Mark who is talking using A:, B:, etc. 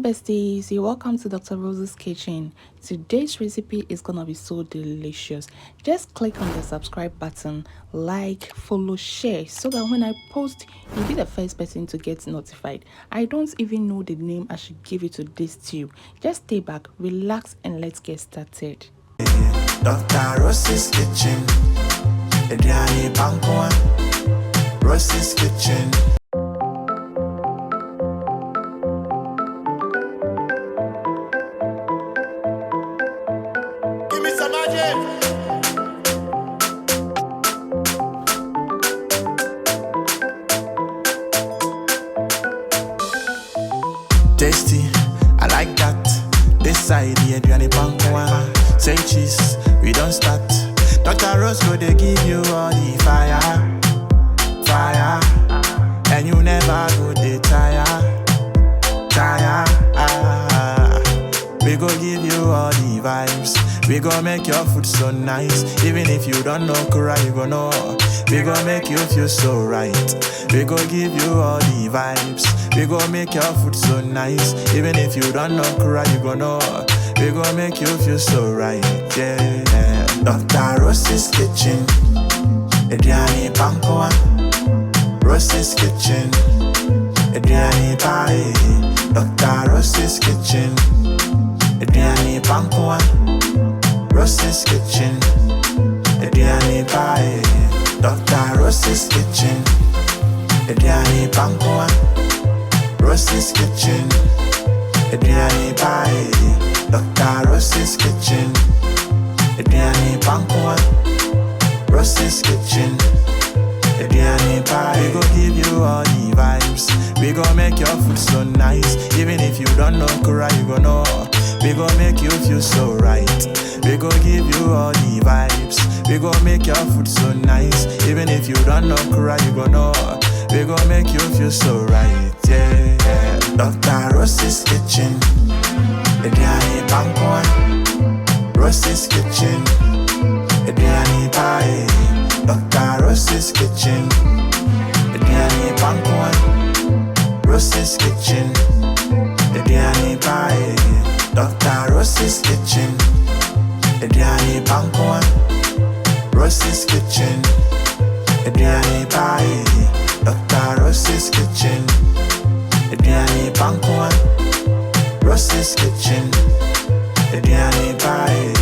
A: besties, you're welcome to Dr. Rose's Kitchen. Today's recipe is gonna be so delicious. Just click on the subscribe button, like, follow, share, so that when I post, you'll be the first person to get notified. I don't even know the name I should give it to this stew. Just stay back, relax, and let's get started.
B: Dr. Rose's Kitchen, Ediani Bankwa, Rose's Kitchen. Give me some magic. Tasty, I like that. This side, the Ediani Bankwa. Say cheese, we don't start. Dr. Rose go they give you all the fire, fire, and you never go they tire. We go give you all the vibes. We go make your food so nice. Even if you don't know Kura, you go know. We go make you feel so right. We go give you all the vibes. We go make your food so nice. Even if you don't know Kura, you go know. We go make you feel so right, yeah. Dr. Rose's Kitchen, Ediani Bankwa, Rose's Kitchen, Ediani Pie. Dr. Rose's Kitchen, Ediani Bankwa, Rose's Kitchen, Ediani Pie. Dr. Rose's Kitchen, Ediani Bankwa, Rose's Kitchen, Ediani Pie. Dr. Rose's Kitchen, Ediani Bankwa, Rose's Kitchen, Ediani Pie. We go give you all the vibes. We go make your food so nice. Even if you don't know Kura, you go know. We go make you feel so right. We go give you all the vibes. We go make your food so nice. Even if you don't know Kura, you go know. We go make you feel so right, yeah. Dr. Rose's Kitchen, Ediani Bankwa, Rose's Kitchen, Ediani Pie. Dr. Rose's Kitchen, Ediani Bankwa, Rose's Kitchen, Ediani Pie. Dr. Rose's Kitchen, Ediani Bankwa, Rose's Kitchen, Ediani Pie. Dr. Rose's Kitchen, Ediani Bankwa, Rose's Kitchen, Ediani Pie.